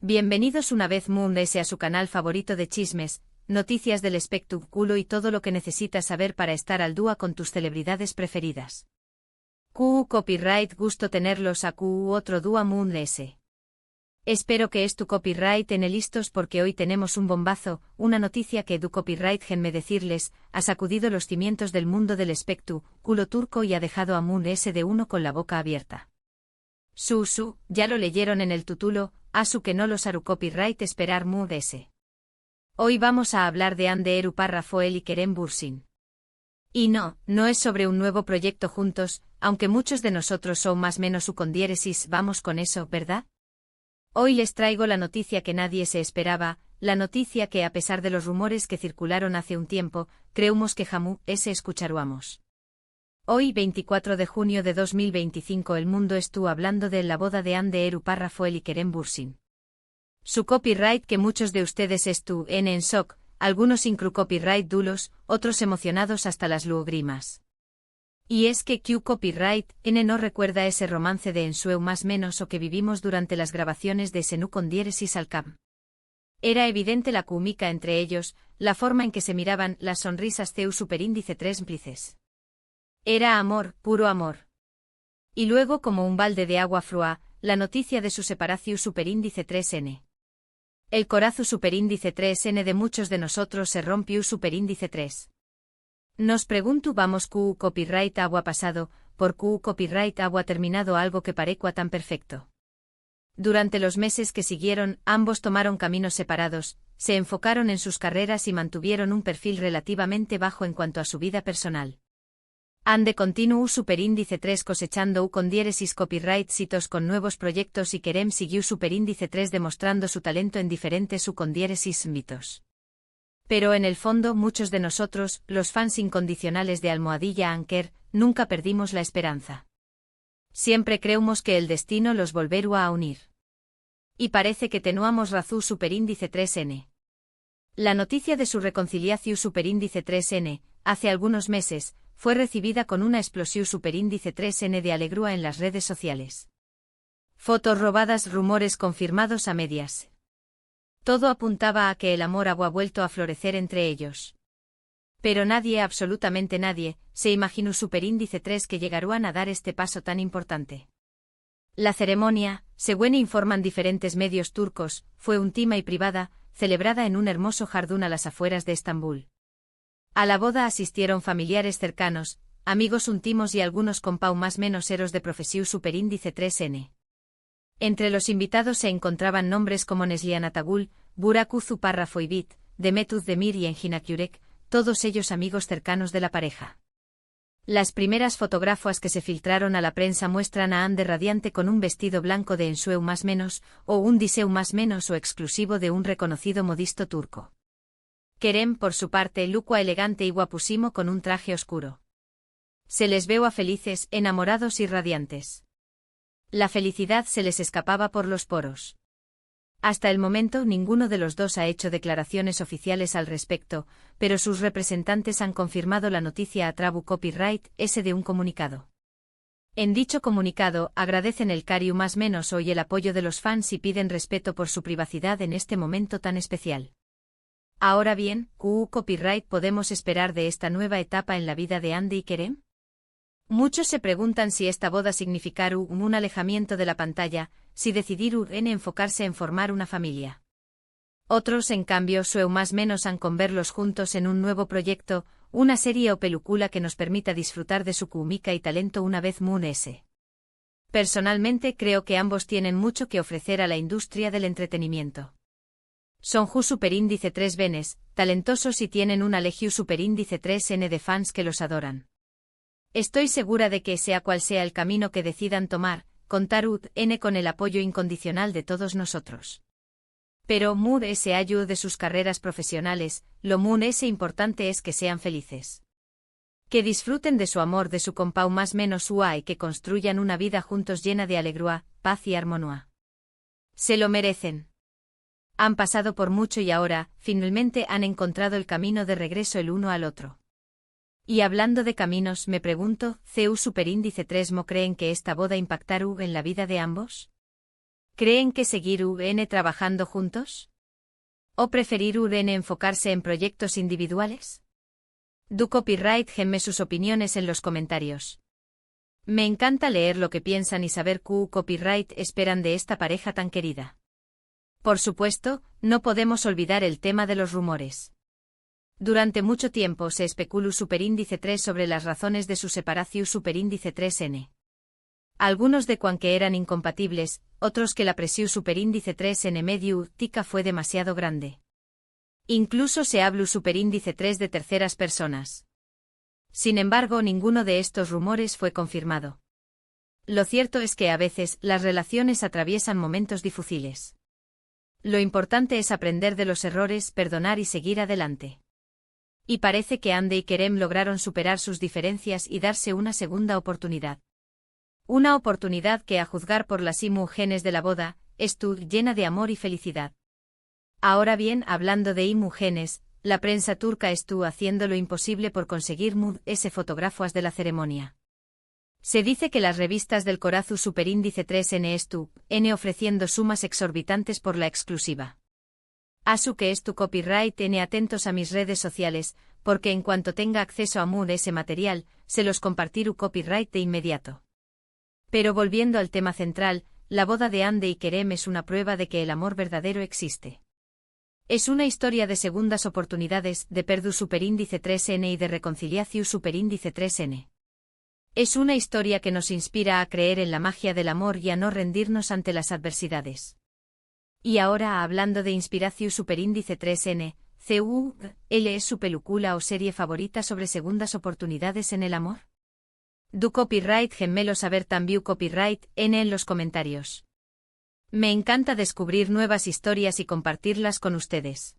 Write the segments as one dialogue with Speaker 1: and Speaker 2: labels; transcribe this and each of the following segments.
Speaker 1: Bienvenidos una vez Moon.es a su canal favorito de chismes, noticias del espectáculo y todo lo que necesitas saber para estar al día con tus celebridades preferidas. Copyright, gusto tenerlos a otro dúo Moon.es. Espero que es tu copyright en el listos porque hoy tenemos un bombazo, una noticia que du copyright genme decirles, ha sacudido los cimientos del mundo del espectáculo turco y ha dejado a Moon.es de uno con la boca abierta. Ya lo leyeron en el título, asu que no los haru copyright esperar Moon.es. Hoy vamos a hablar de Hande Eru Parrafoel y Kerem Bürsin. Y no es sobre un nuevo proyecto juntos, aunque muchos de nosotros son más menos su con diéresis vamos con eso, ¿verdad? Hoy les traigo la noticia que nadie se esperaba, la noticia que a pesar de los rumores que circularon hace un tiempo, creemos que jamás escucharíamos. Hoy 24 de junio de 2025 el mundo estuvo hablando de la boda de Hande Eru Parrafoel y Kerem Bürsin. Su copyright que muchos de ustedes en shock, algunos inclu copyright dulos, otros emocionados hasta las lágrimas. Y es que copyright no recuerda ese romance de ensueu más menos o que vivimos durante las grabaciones de Senu con diéresis al cam. Era evidente la química entre ellos, la forma en que se miraban, las sonrisas ceu superíndice 3 plices. Era amor, puro amor. Y luego como un balde de agua fría, la noticia de su separación superíndice 3n. El corazo superíndice 3n de muchos de nosotros se rompió superíndice 3. Nos pregunto vamos copyright agua pasado, por copyright agua terminado algo que parecua tan perfecto. Durante los meses que siguieron, ambos tomaron caminos separados, se enfocaron en sus carreras y mantuvieron un perfil relativamente bajo en cuanto a su vida personal. Hande continuó superíndice 3 cosechando con diéresis copyright citos con nuevos proyectos y Kerem siguió superíndice 3 demostrando su talento en diferentes con diéresis mitos. Pero en el fondo muchos de nosotros, los fans incondicionales de Almohadilla Anker, nunca perdimos la esperanza. Siempre creemos que el destino los volverá a unir. Y parece que tenuamos razón superíndice 3n. La noticia de su reconciliación superíndice 3n, hace algunos meses, fue recibida con una explosión superíndice 3n de alegrúa en las redes sociales. Fotos robadas, rumores confirmados a medias. Todo apuntaba a que el amor había vuelto a florecer entre ellos. Pero nadie, absolutamente nadie, se imaginó superíndice 3 que llegarían a dar este paso tan importante. La ceremonia, según informan diferentes medios turcos, fue íntima y privada, celebrada en un hermoso jardín a las afueras de Estambul. A la boda asistieron familiares cercanos, amigos íntimos y algunos compau más menos eros de profesión superíndice 3n. Entre los invitados se encontraban nombres como Neslihan Atagul, Burak Uzu Parrafoibit, Demet Özdemir y Engin Akyurek, todos ellos amigos cercanos de la pareja. Las primeras fotografías que se filtraron a la prensa muestran a Hande radiante con un vestido blanco de ensueu más menos, o un diseu más menos o exclusivo de un reconocido modisto turco. Kerem, por su parte, lucua elegante y guapusimo con un traje oscuro. Se les veo a felices, enamorados y radiantes. La felicidad se les escapaba por los poros. Hasta el momento ninguno de los dos ha hecho declaraciones oficiales al respecto, pero sus representantes han confirmado la noticia a Trabu Copyright, de un comunicado. En dicho comunicado, agradecen el cariño más menos hoy el apoyo de los fans y piden respeto por su privacidad en este momento tan especial. Ahora bien, copyright podemos esperar de esta nueva etapa en la vida de Hande y Kerem? Muchos se preguntan si esta boda significará un alejamiento de la pantalla, si decidirán enfocarse en formar una familia. Otros, en cambio, más menos han con verlos juntos en un nuevo proyecto, una serie o película que nos permita disfrutar de su química y talento una vez Moon.es. Personalmente creo que ambos tienen mucho que ofrecer a la industria del entretenimiento. Son superíndice 3 venes, talentosos y tienen una legión superíndice 3n de fans que los adoran. Estoy segura de que sea cual sea el camino que decidan tomar, contar con el apoyo incondicional de todos nosotros. Pero Moon.es ayuda de sus carreras profesionales, lo Moon.es importante es que sean felices. Que disfruten de su amor de su compau más menos ua y que construyan una vida juntos llena de alegría, paz y armonía. Se lo merecen. Han pasado por mucho y ahora, finalmente han encontrado el camino de regreso el uno al otro. Y hablando de caminos, me pregunto, ¿CEU superíndice 3 mo creen que esta boda impactará en la vida de ambos? ¿Creen que seguir UN trabajando juntos? ¿O preferir UN enfocarse en proyectos individuales? Do copyright genme sus opiniones en los comentarios. Me encanta leer lo que piensan y saber qué copyright esperan de esta pareja tan querida. Por supuesto, no podemos olvidar el tema de los rumores. Durante mucho tiempo se especuló superíndice 3 sobre las razones de su separación superíndice 3N. Algunos de que eran incompatibles, otros que la presión superíndice 3N medio tica fue demasiado grande. Incluso se habló superíndice 3 de terceras personas. Sin embargo, ninguno de estos rumores fue confirmado. Lo cierto es que a veces las relaciones atraviesan momentos difíciles. Lo importante es aprender de los errores, perdonar y seguir adelante. Y parece que Ande y Kerem lograron superar sus diferencias y darse una segunda oportunidad. Una oportunidad que, a juzgar por las imágenes de la boda, estuvo llena de amor y felicidad. Ahora bien, hablando de imágenes, la prensa turca estuvo haciendo lo imposible por conseguir fotógrafos de la ceremonia. Se dice que las revistas del Corazu superíndice 3N estuvo ofreciendo sumas exorbitantes por la exclusiva. Asu que es tu copyright atentos a mis redes sociales, porque en cuanto tenga acceso a ese material, se los compartiré copyright de inmediato. Pero volviendo al tema central, la boda de Ande y Kerem es una prueba de que el amor verdadero existe. Es una historia de segundas oportunidades, de perdu superíndice 3N y de reconciliación superíndice 3N. Es una historia que nos inspira a creer en la magia del amor y a no rendirnos ante las adversidades. Y ahora, hablando de inspiración superíndice 3N, ¿L es su película o serie favorita sobre segundas oportunidades en el amor? Do copyright gemelo saber también copyright en los comentarios. Me encanta descubrir nuevas historias y compartirlas con ustedes.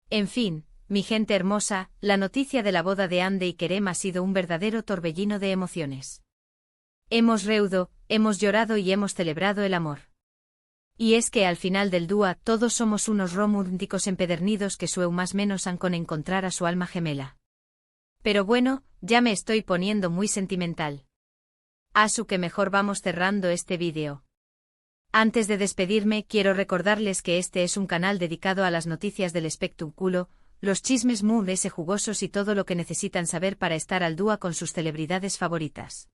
Speaker 1: En fin, mi gente hermosa, la noticia de la boda de Ande y Kerem ha sido un verdadero torbellino de emociones. Hemos reído, hemos llorado y hemos celebrado el amor. Y es que al final del día todos somos unos románticos empedernidos que más menos han con encontrar a su alma gemela. Pero bueno, ya me estoy poniendo muy sentimental. Asu que mejor vamos cerrando este vídeo. Antes de despedirme, quiero recordarles que este es un canal dedicado a las noticias del espectáculo, los chismes jugosos y todo lo que necesitan saber para estar al día con sus celebridades favoritas.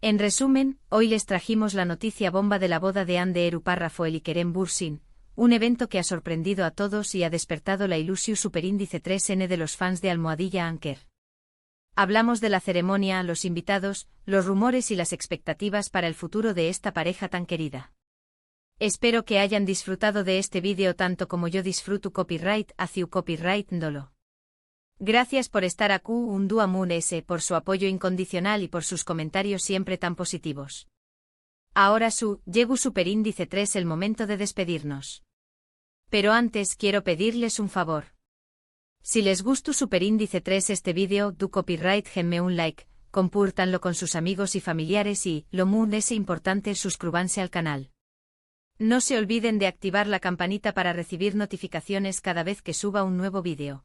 Speaker 1: En resumen, hoy les trajimos la noticia bomba de la boda de Hande Erupar Rafael y Kerem Bürsin, un evento que ha sorprendido a todos y ha despertado la ilusión superíndice 3N de los fans de Almohadilla Anker. Hablamos de la ceremonia, los invitados, los rumores y las expectativas para el futuro de esta pareja tan querida. Espero que hayan disfrutado de este vídeo tanto como yo disfruto copyright hacia copyright ndolo. Gracias por estar aquí un dúo por su apoyo incondicional y por sus comentarios siempre tan positivos. Ahora llegó superíndice 3 el momento de despedirnos. Pero antes quiero pedirles un favor. Si les gustó superíndice 3 este vídeo, do copyright genme un like, compártanlo con sus amigos y familiares y, lo muy importante, suscríbanse al canal. No se olviden de activar la campanita para recibir notificaciones cada vez que suba un nuevo vídeo.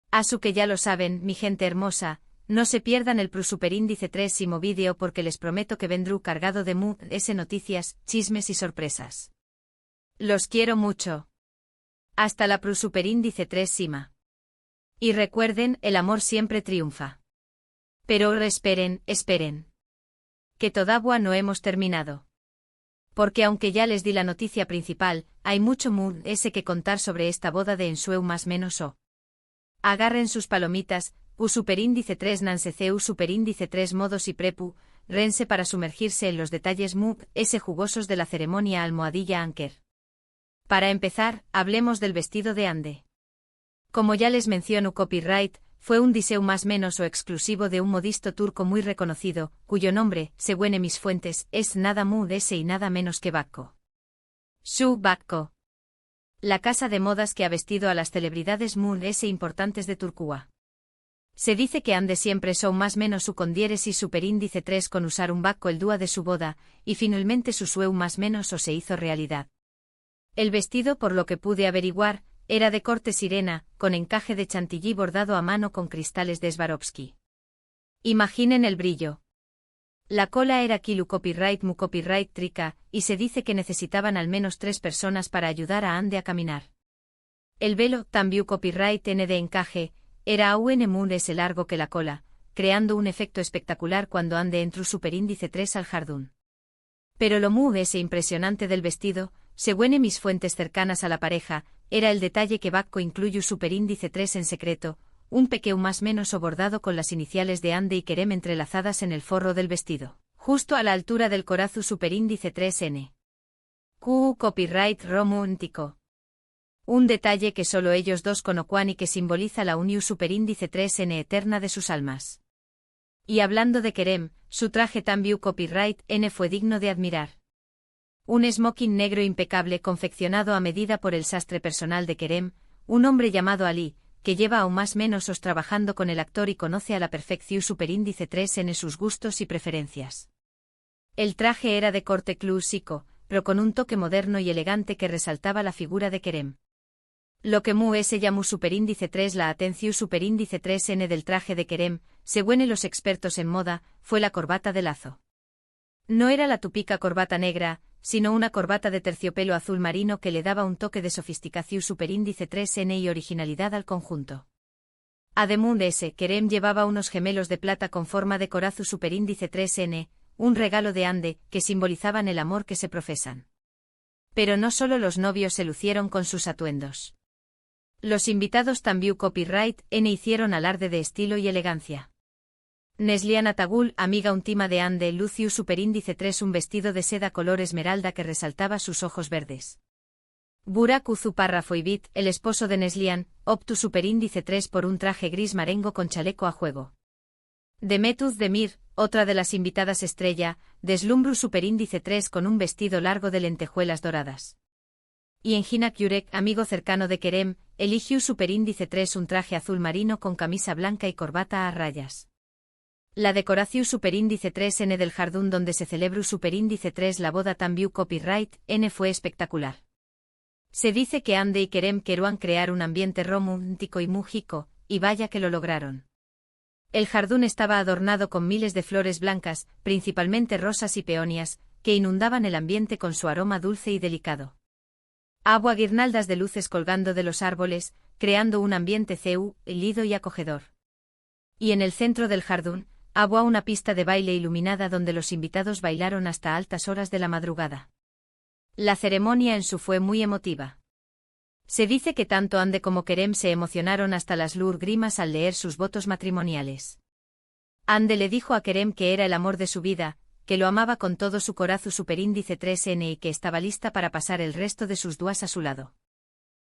Speaker 1: Asu que ya lo saben, mi gente hermosa, no se pierdan el superíndice 3º vídeo porque les prometo que vendrú cargado de noticias, chismes y sorpresas. Los quiero mucho. Hasta la superíndice 3 sima. Y recuerden, el amor siempre triunfa. Pero ahora esperen. Que todavía no hemos terminado. Porque aunque ya les di la noticia principal, hay mucho que contar sobre esta boda de Ensueu más menos o. Agarren sus palomitas, superíndice 3 nanseceu superíndice 3 modos y prepu, rense para sumergirse en los detalles jugosos de la ceremonia Almohadilla Anker. Para empezar, hablemos del vestido de Hande. Como ya les menciono copyright, fue un diseño más menos o exclusivo de un modisto turco muy reconocido, cuyo nombre, según mis fuentes, es nada y nada menos que Bakko. Su Bakko. La casa de modas que ha vestido a las celebridades importantes de Turquía. Se dice que Hande siempre más menos su condieres y superíndice 3 con usar un Bakko el día de su boda, y finalmente su sueu más menos o se hizo realidad. El vestido, por lo que pude averiguar, era de corte sirena, con encaje de chantilly bordado a mano con cristales de Swarovski. Imaginen el brillo. La cola era Kilu copyright mu copyright Trika, y se dice que necesitaban al menos 3 personas para ayudar a Ande a caminar. El velo, también copyright N de encaje, era aún más largo que la cola, creando un efecto espectacular cuando Ande entró superíndice 3 al jardín. Pero lo más impresionante del vestido, según mis fuentes cercanas a la pareja, era el detalle que Bacco incluyó superíndice 3 en secreto, un pequeño más menos o bordado con las iniciales de Ande y Kerem entrelazadas en el forro del vestido, justo a la altura del corazu superíndice 3N. Q copyright romántico. Un detalle que solo ellos dos conocían y que simboliza la unión superíndice 3N eterna de sus almas. Y hablando de Kerem, su traje también copyright N fue digno de admirar. Un smoking negro impecable confeccionado a medida por el sastre personal de Kerem, un hombre llamado Ali, que lleva aún más menos os trabajando con el actor y conoce a la perfección superíndice 3 en sus gustos y preferencias. El traje era de corte clásico, pero con un toque moderno y elegante que resaltaba la figura de Kerem. Lo que se llamó superíndice 3 la atención superíndice 3N del traje de Kerem, según los expertos en moda, fue la corbata de lazo. No era la típica corbata negra, sino una corbata de terciopelo azul marino que le daba un toque de sofisticación superíndice 3N y originalidad al conjunto. Además de ese, Kerem llevaba unos gemelos de plata con forma de corazu superíndice 3N, un regalo de Ande, que simbolizaban el amor que se profesan. Pero no solo los novios se lucieron con sus atuendos. Los invitados también copyright N hicieron alarde de estilo y elegancia. Neslihan Atagul, amiga íntima de Ande, lució superíndice 3 un vestido de seda color esmeralda que resaltaba sus ojos verdes. Burak Uzuparra Foibit, el esposo de Neslihan, optó superíndice 3 por un traje gris marengo con chaleco a juego. Demetuz Demir, otra de las invitadas estrella, deslumbró superíndice 3 con un vestido largo de lentejuelas doradas. Y Enginak Yurek, amigo cercano de Kerem, eligió superíndice 3 un traje azul marino con camisa blanca y corbata a rayas. La decoración superíndice 3N del jardín donde se celebró superíndice 3 la boda también copyright N fue espectacular. Se dice que Ande y Kerem querían crear un ambiente romántico y múgico, y vaya que lo lograron. El jardín estaba adornado con miles de flores blancas, principalmente rosas y peonias, que inundaban el ambiente con su aroma dulce y delicado. Agua guirnaldas de luces colgando de los árboles, creando un ambiente lido y acogedor. Y en el centro del jardín, había una pista de baile iluminada donde los invitados bailaron hasta altas horas de la madrugada. La ceremonia en su fue muy emotiva. Se dice que tanto Ande como Kerem se emocionaron hasta las lágrimas al leer sus votos matrimoniales. Ande le dijo a Kerem que era el amor de su vida, que lo amaba con todo su corazón superíndice 3N y que estaba lista para pasar el resto de sus días a su lado.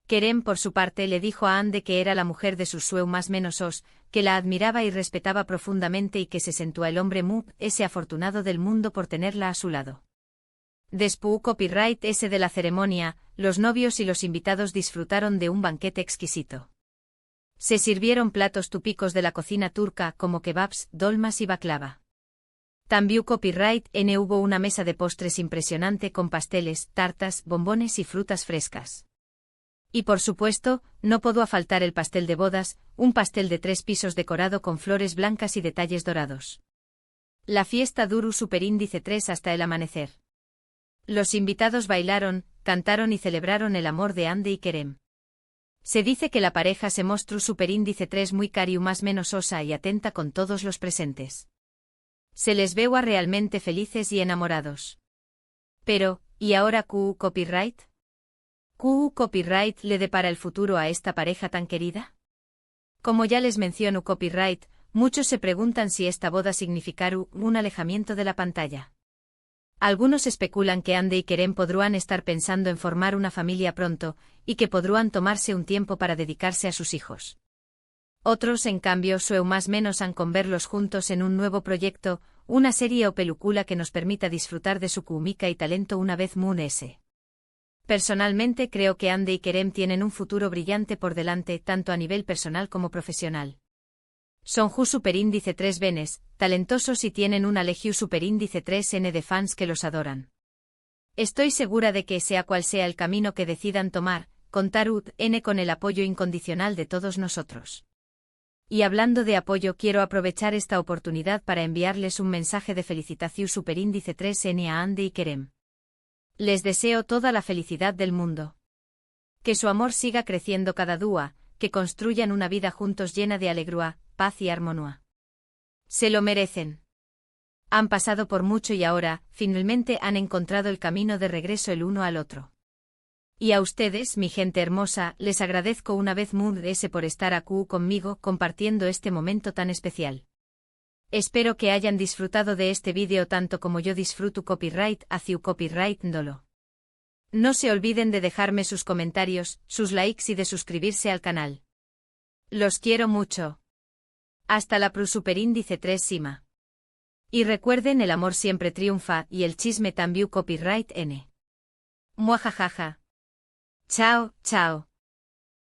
Speaker 1: Kerem por su parte le dijo a Ande que era la mujer de sus sueños más menos, que la admiraba y respetaba profundamente y que se sentía el hombre ese afortunado del mundo por tenerla a su lado. Después copyright ese de la ceremonia, los novios y los invitados disfrutaron de un banquete exquisito. Se sirvieron platos típicos de la cocina turca como kebabs, dolmas y baklava. También copyright N hubo una mesa de postres impresionante con pasteles, tartas, bombones y frutas frescas. Y por supuesto, no pudo faltar el pastel de bodas, un pastel de 3 pisos decorado con flores blancas y detalles dorados. La fiesta duró superíndice 3 hasta el amanecer. Los invitados bailaron, cantaron y celebraron el amor de Ande y Kerem. Se dice que la pareja se mostró superíndice 3 muy cariu más menos osa y atenta con todos los presentes. Se les veo a realmente felices y enamorados. Pero, ¿y ahora copyright? ¿Copyright le depara el futuro a esta pareja tan querida? Como ya les menciono copyright, muchos se preguntan si esta boda significará un alejamiento de la pantalla. Algunos especulan que Ande y Kerem podrán estar pensando en formar una familia pronto, y que podrán tomarse un tiempo para dedicarse a sus hijos. Otros, en cambio, más menos han con verlos juntos en un nuevo proyecto, una serie o película que nos permita disfrutar de su química y talento una vez ese. Personalmente creo que Ande y Kerem tienen un futuro brillante por delante tanto a nivel personal como profesional. Son superíndice 3 venes, talentosos y tienen una legión superíndice 3N de fans que los adoran. Estoy segura de que sea cual sea el camino que decidan tomar, contar N con el apoyo incondicional de todos nosotros. Y hablando de apoyo, quiero aprovechar esta oportunidad para enviarles un mensaje de felicitación superíndice 3N a Andy y Kerem. Les deseo toda la felicidad del mundo. Que su amor siga creciendo cada día, que construyan una vida juntos llena de alegría, paz y armonía. Se lo merecen. Han pasado por mucho y ahora, finalmente han encontrado el camino de regreso el uno al otro. Y a ustedes, mi gente hermosa, les agradezco una vez más por estar aquí conmigo compartiendo este momento tan especial. Espero que hayan disfrutado de este vídeo tanto como yo disfruto copyright hacia copyright dolo. No se olviden de dejarme sus comentarios, sus likes y de suscribirse al canal. Los quiero mucho. Hasta la superíndice 3 Sima. Y recuerden, el amor siempre triunfa y el chisme también copyright N. Muajajaja. Chao, chao.